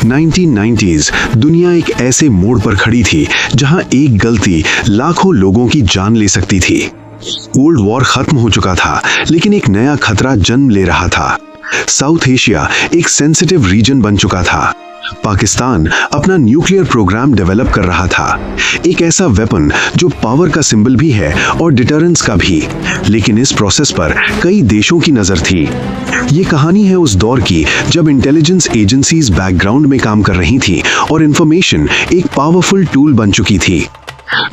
1990s दुनिया एक ऐसे मोड़ पर खड़ी थी जहां एक गलती लाखों लोगों की जान ले सकती थी। कोल्ड वॉर खत्म हो चुका था, लेकिन एक नया खतरा जन्म ले रहा था। साउथ एशिया एक सेंसिटिव रीजन बन चुका था। पाकिस्तान अपना न्यूक्लियर प्रोग्राम डेवलप कर रहा था, एक ऐसा वेपन जो पावर का सिंबल भी है और डिटरेंस का भी। लेकिन इस प्रोसेस पर कई देशों की नजर थी। ये कहानी है उस दौर की जब इंटेलिजेंस एजेंसीज बैकग्राउंड में काम कर रही थी और इंफॉर्मेशन एक पावरफुल टूल बन चुकी थी।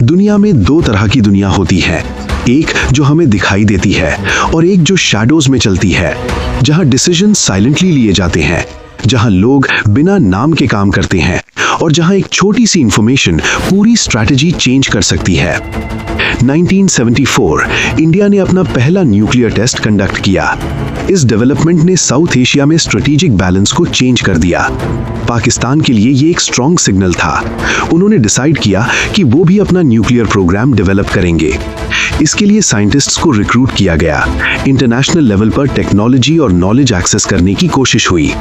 दुनिया में दो तरह की दुनिया होती है, एक जो हमें दिखाई देती है और एक जो शैडोज में चलती है, जहां डिसीजन साइलेंटली लिए जाते हैं, जहां लोग बिना नाम के काम करते हैं और जहां एक छोटी सी इंफॉर्मेशन पूरी स्ट्रैटेजी चेंज कर सकती है। 1974 इंडिया ने अपना पहला न्यूक्लियर टेस्ट कंडक्ट किया। इस डेवलपमेंट ने साउथ एशिया में स्ट्रेटेजिक बैलेंस को चेंज कर दिया। पाकिस्तान के लिए ये एक स्ट्रॉन्ग सिग्नल था। उन्होंने डिसाइड किया कि वो भी अपना न्यूक्लियर प्रोग्राम डेवलप करेंगे। इसके लिए साइंटिस्ट्स को रिक्रूट किया गया। इंटरनेशनल लेवल पर टेक्नोलॉजी और नॉलेज एक्सेस करने की कोशिश हुई।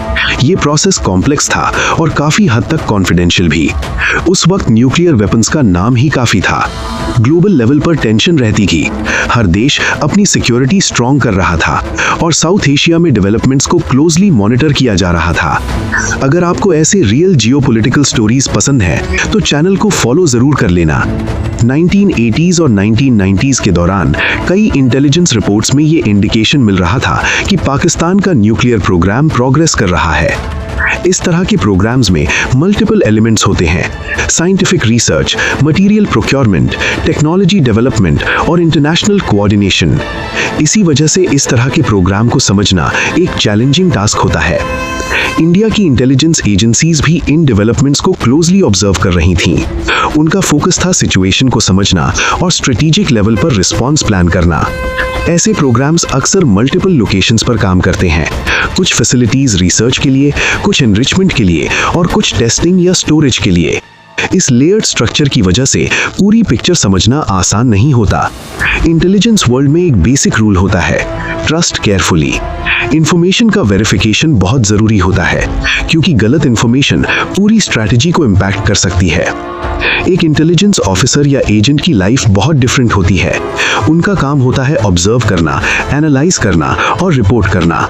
ये प्रोसेस कॉम्प्लेक्स था और काफी हद तक कॉन्फिडेंशियल भी। उस वक्त न्यूक्लियर वेपन्स का नाम ही काफी था। ग्लोबल लेवल पर टेंशन रहती थी। हर देश अपनी सिक्योरिटी स्ट्रॉन्ग कर रहा था और साउथ एशिया में डेवलपमेंट्स को क्लोजली मॉनिटर किया जा रहा था। अगर आपको ऐसे रियल जियोपॉलिटिकल स्टोरीज पसंद है तो चैनल को फॉलो जरूर कर लेना। 1980s और 1990s के दौरान कई इंटेलिजेंस रिपोर्ट्स में ये इंडिकेशन मिल रहा था कि पाकिस्तान का न्यूक्लियर प्रोग्राम प्रोग्रेस कर रहा है। इस तरह के प्रोग्राम्स में मल्टीपल एलिमेंट्स होते हैं, scientific research, material procurement, technology development और इंटरनेशनल कोऑर्डिनेशन। इसी वजह से इस तरह के प्रोग्राम को समझना एक चैलेंजिंग टास्क होता है। इंडिया की इंटेलिजेंस एजेंसीज भी इन डेवलपमेंट्स को क्लोजली ऑब्जर्व कर रही थीं। उनका फोकस था सिचुएशन को समझना और स्ट्रेटेजिक लेवल पर रिस्पॉन्स प्लान करना। ऐसे प्रोग्राम्स अक्सर मल्टीपल लोकेशंस पर काम करते हैं, कुछ फैसिलिटीज रिसर्च के लिए, कुछ एनरिचमेंट के लिए और कुछ टेस्टिंग या स्टोरेज के लिए। इस लेयर्ड स्ट्रक्चर की वजह से पूरी पिक्चर समझना आसान नहीं होता। इंटेलिजेंस वर्ल्ड में एक बेसिक रूल होता है, ट्रस्ट केयरफुली। इंफॉर्मेशन का वेरिफिकेशन बहुत जरूरी होता है, क्योंकि गलत इंफॉर्मेशन पूरी स्ट्रैटेजी को इम्पैक्ट कर सकती है। एक इंटेलिजेंस ऑफिसर या एजेंट की लाइफ बहुत डिफरेंट होती है। उनका काम होता है ऑब्जर्व करना, एनालाइज करना और रिपोर्ट करना।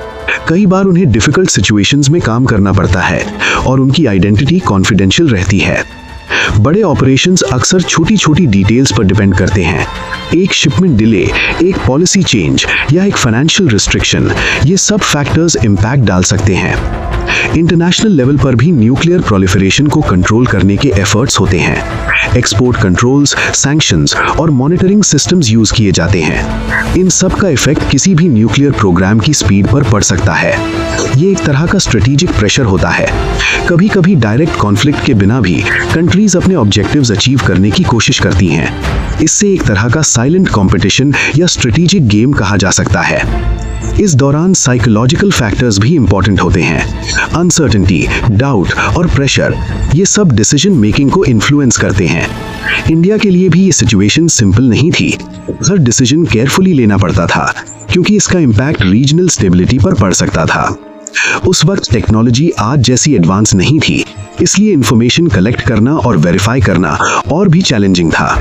कई बार उन्हें डिफिकल्ट सिचुएशंस में काम करना पड़ता है और उनकी आइडेंटिटी कॉन्फिडेंशियल रहती है। बड़े ऑपरेशंस अक्सर छोटी छोटी डिटेल्स पर डिपेंड करते हैं। एक शिपमेंट डिले, एक पॉलिसी चेंज या एक फाइनेंशियल रिस्ट्रिक्शन, ये सब फैक्टर्स इम्पैक्ट डाल सकते हैं। इंटरनेशनल लेवल पर भी न्यूक्लियर प्रोलिफरेशन को कंट्रोल करने के एफर्ट्स होते हैं। एक्सपोर्ट कंट्रोल्स, सैंक्शंस और मॉनिटरिंग सिस्टम्स यूज किए जाते हैं। इन सब का इफेक्ट किसी भी न्यूक्लियर प्रोग्राम की स्पीड पर पड़ सकता है। ये एक तरह का स्ट्रेटेजिक प्रेशर होता है। कभी कभी डायरेक्ट कॉन्फ्लिक्ट के बिना भी कंट्रीज अपने ऑब्जेक्टिव्स अचीव करने की कोशिश करती हैं। इससे एक तरह का साइलेंट कंपटीशन या स्ट्रेटेजिक गेम कहा जा सकता है। इस दौरान साइकोलॉजिकल फैक्टर्स भी इंपॉर्टेंट होते हैं। अनसर्टेनिटी, डाउट और प्रेशर, ये सब डिसीजन मेकिंग को इन्फ्लुएंस करते हैं। इंडिया के लिए भी ये सिचुएशन सिंपल नहीं थी। हर डिसीजन केयरफुली लेना पड़ता था, क्योंकि इसका इम्पैक्ट रीजनल स्टेबिलिटी पर पड़ सकता था। उस वक्त टेक्नोलॉजी आज जैसी एडवांस नहीं थी, इसलिए इंफॉर्मेशन कलेक्ट करना और वेरीफाई करना और भी चैलेंजिंग था।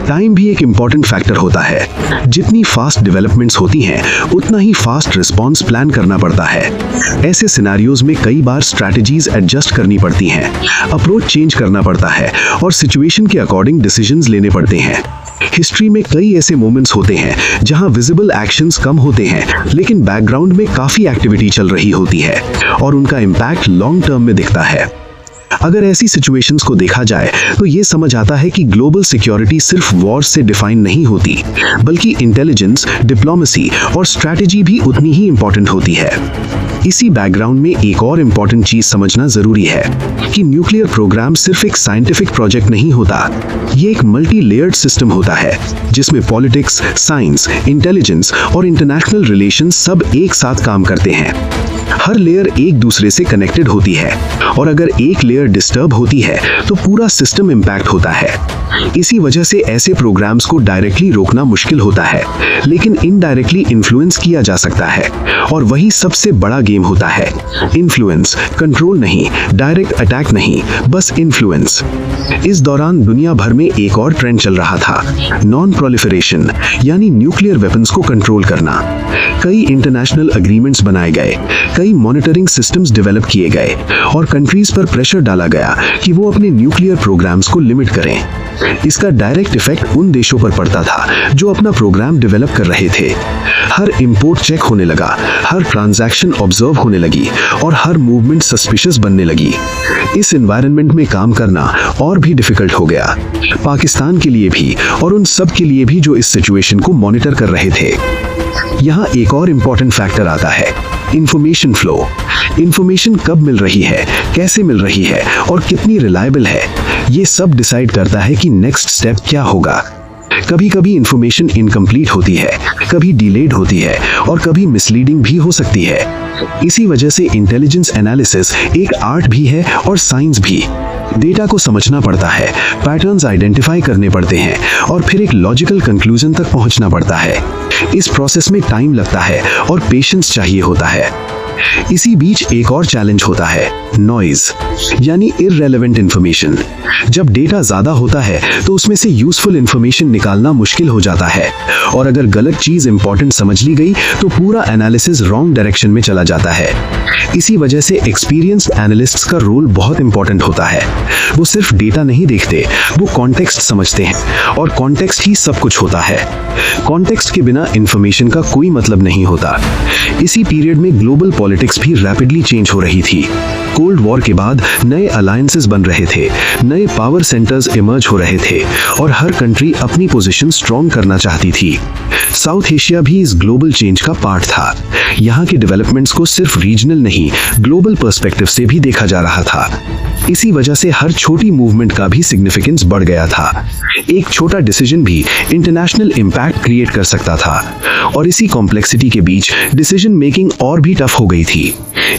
टाइम भी एक इम्पॉर्टेंट फैक्टर होता है। जितनी फास्ट डेवलपमेंट्स होती हैं, उतना ही फास्ट रिस्पॉन्स प्लान करना पड़ता है। ऐसे सिनेरियोज में कई बार स्ट्रैटेजीज एडजस्ट करनी पड़ती हैं, अप्रोच चेंज करना पड़ता है और सिचुएशन के अकॉर्डिंग डिसीजंस लेने पड़ते हैं। हिस्ट्री में कई ऐसे मोमेंट्स होते हैं जहां विजिबल एक्शंस कम होते हैं, लेकिन बैकग्राउंड में काफी एक्टिविटी चल रही होती है और उनका इम्पैक्ट लॉन्ग टर्म में दिखता है। अगर ऐसी सिचुएशंस को देखा जाए तो ये समझ आता है कि ग्लोबल सिक्योरिटी सिर्फ वॉर से डिफाइन नहीं होती, बल्कि इंटेलिजेंस, डिप्लोमेसी और स्ट्रैटेजी भी उतनी ही इंपॉर्टेंट होती है। इसी बैकग्राउंड में एक और इम्पॉर्टेंट चीज समझना जरूरी है कि न्यूक्लियर प्रोग्राम सिर्फ एक साइंटिफिक प्रोजेक्ट नहीं होता। ये एक मल्टी लेयर्ड सिस्टम होता है, जिसमें पॉलिटिक्स, साइंस, इंटेलिजेंस और इंटरनेशनल रिलेशंस सब एक साथ काम करते हैं। हर लेयर एक दूसरे से कनेक्टेड होती है और अगर एक लेयर डिस्टर्ब होती है तो पूरा सिस्टम इम्पैक्ट होता है। इसी वजह से ऐसे प्रोग्राम्स को डायरेक्टली रोकना मुश्किल होता है, लेकिन इनडायरेक्टली इन्फ्लुएंस किया जा सकता है और वही सबसे बड़ा गेम होता है। इन्फ्लुएंस, कंट्रोल नहीं, डायरेक्ट अटैक नहीं, बस इन्फ्लुएंस। इस दौरान दुनिया भर में एक और ट्रेंड चल रहा था, नॉन प्रोलिफरेशन, यानी न्यूक्लियर वेपन्स को कंट्रोल करना। कई इंटरनेशनल एग्रीमेंट्स बनाए गए, कई मॉनिटरिंग सिस्टम्स डेवलप किए गए और कंट्रीज पर प्रेशर डाला गया कि वो अपने न्यूक्लियर प्रोग्राम्स को लिमिट करें। इसका डायरेक्ट इफेक्ट उन देशों पर पड़ता था जो अपना प्रोग्राम डेवलप कर रहे थे। हर इंपोर्ट चेक होने लगा, हर ट्रांजैक्शन ऑब्जर्व होने लगी और हर मूवमेंट सस्पिशियस बनने लगी। इस एनवायरनमेंट में काम करना और भी डिफिकल्ट हो गया, पाकिस्तान के लिए भी और उन सब के लिए भी जो इस सिचुएशन को मॉनिटर कर रहे थे। यहाँ एक और इम्पोर्टेंट फैक्टर आता है, इंफॉर्मेशन फ्लो। इंफॉर्मेशन कब मिल रही है, कैसे मिल रही है और कितनी रिलायबल है, ये सब डिसाइड करता है कि नेक्स्ट स्टेप क्या होगा। कभी कभी इंफॉर्मेशन इनकम्प्लीट होती है, कभी डिलेड होती है और कभी मिसलीडिंग भी हो सकती है। इसी वजह से इंटेलिजेंस एनालिसिस एक आर्ट भी है और साइंस भी। डेटा को समझना पड़ता है, पैटर्न्स आइडेंटिफाई करने पड़ते हैं और फिर एक लॉजिकल कंक्लूजन तक पहुंचना पड़ता है। इस प्रोसेस में टाइम लगता है और पेशेंस चाहिए होता है। इसी बीच एक और चैलेंज होता है, नॉइज, यानी इररेलेवेंट इंफॉर्मेशन। जब डेटा ज्यादा होता है तो उसमें से यूजफुल इंफॉर्मेशन निकालना मुश्किल हो जाता है और अगर गलत चीज इंपॉर्टेंट समझ ली गई तो पूरा एनालिसिस रॉन्ग डायरेक्शन में चला जाता है। इसी वजह से एक्सपीरियंस्ड एनालिस्ट्स का रोल बहुत इंपॉर्टेंट होता है। वो सिर्फ डेटा नहीं देखते, वो कॉन्टेक्स्ट समझते हैं और कॉन्टेक्स्ट ही सब कुछ होता है। कॉन्टेक्स्ट के बिना इंफॉर्मेशन का कोई मतलब नहीं होता। इसी पीरियड में ग्लोबल पॉलिटिक्स भी रैपिडली चेंज हो रही थी। कोल्ड वॉर के बाद नए अलायंसेस बन रहे थे, नए पावर सेंटर्स इमर्ज हो रहे थे और हर कंट्री अपनी पोजीशन स्ट्रॉन्ग करना चाहती थी। साउथ एशिया भी इस ग्लोबल चेंज का पार्ट था। यहाँ के डेवलपमेंट्स को सिर्फ रीजनल नहीं, ग्लोबल पर्सपेक्टिव से भी देखा जा रहा था। इसी वजह से हर छोटी मूवमेंट का भी सिग्निफिकेंस बढ़ गया था। एक छोटा डिसीजन भी इंटरनेशनल इम्पैक्ट क्रिएट कर सकता था और इसी कॉम्प्लेक्सिटी के बीच डिसीजन मेकिंग और भी टफ हो गई थी।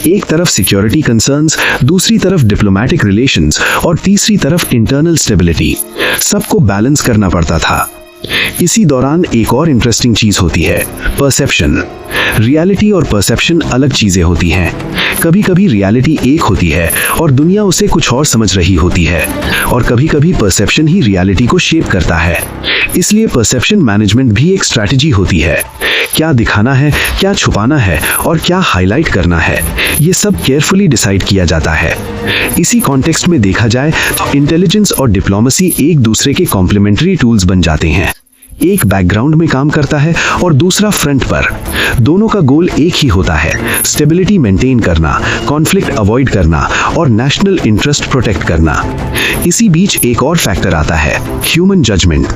एक तरफ सिक्योरिटी कंसर्न्स, दूसरी तरफ डिप्लोमेटिक रिलेशंस और तीसरी तरफ इंटरनल स्टेबिलिटी, सबको बैलेंस करना पड़ता था। इसी दौरान एक और इंटरेस्टिंग चीज होती है, परसेप्शन। रियलिटी और परसेप्शन अलग चीजें होती हैं। कभी कभी रियलिटी एक होती है और दुनिया उसे कुछ और समझ रही होती है और कभी कभी परसेप्शन ही रियलिटी को शेप करता है। इसलिए परसेप्शन मैनेजमेंट भी एक स्ट्रैटेजी होती है। क्या दिखाना है, क्या छुपाना है और क्या हाईलाइट करना है, ये सब केयरफुली डिसाइड किया जाता है। इसी कॉन्टेक्स्ट में देखा जाए तो इंटेलिजेंस और डिप्लोमेसी एक दूसरे के कॉम्प्लीमेंट्री टूल्स बन जाते हैं। एक बैकग्राउंड में काम करता है और दूसरा फ्रंट पर। दोनों का गोल एक ही होता है, स्टेबिलिटी मेंटेन करना, कॉन्फ्लिक्ट अवॉइड करना और नेशनल इंटरेस्ट प्रोटेक्ट करना। इसी बीच एक और फैक्टर आता है, ह्यूमन जजमेंट।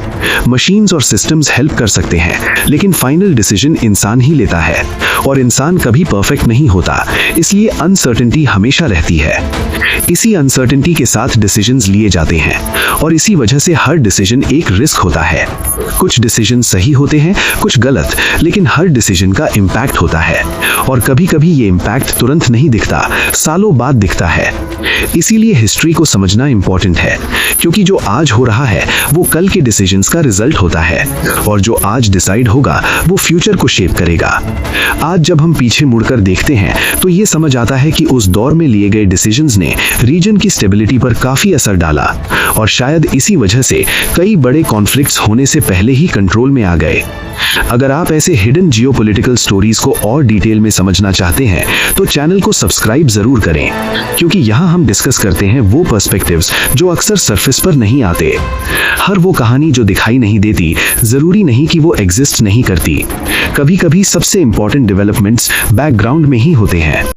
मशीन्स और सिस्टम्स हेल्प कर सकते हैं, लेकिन फाइनल डिसीजन इंसान ही लेता है और इंसान कभी परफेक्ट नहीं होता, इसलिए अनसर्टेनिटी हमेशा रहती है। इसी अनसर्टेनिटी के साथ डिसीजंस लिए जाते हैं और इसी वजह से हर डिसीजन एक रिस्क होता है। कुछ डिसीजन सही होते हैं, कुछ गलत, लेकिन हर डिसीजन का इम्पैक्ट होता है और कभी कभी ये इम्पैक्ट तुरंत नहीं दिखता, सालों बाद दिखता है। इसीलिए हिस्ट्री को समझना इंपॉर्टेंट है, क्योंकि जो आज हो रहा है वो कल के डिसीजंस का रिजल्ट होता है और जो आज डिसाइड होगा वो फ्यूचर को शेप करेगा। आज जब हम पीछे मुड़कर देखते हैं तो ये समझ आता है कि उस दौर में लिए गए डिसीजंस ने रीजन की स्टेबिलिटी पर काफी असर डाला और शायद इसी वजह से कई बड़े कॉन्फ्लिक्ट्स होने से पहले ही कंट्रोल में आ गए। अगर आप ऐसे हिडन जियोपॉलिटिकल स्टोरीज को और डिटेल में समझना चाहते हैं तो चैनल को सब्सक्राइब जरूर करें, क्योंकि यहाँ हम डिस्कस करते हैं वो पर्सपेक्टिव्स जो अक्सर सरफेस पर नहीं आते। हर वो कहानी जो दिखाई नहीं देती जरूरी नहीं कि वो एग्जिस्ट नहीं करती। कभी कभी सबसे इंपॉर्टेंट डेवलपमेंट्स बैकग्राउंड में ही होते हैं।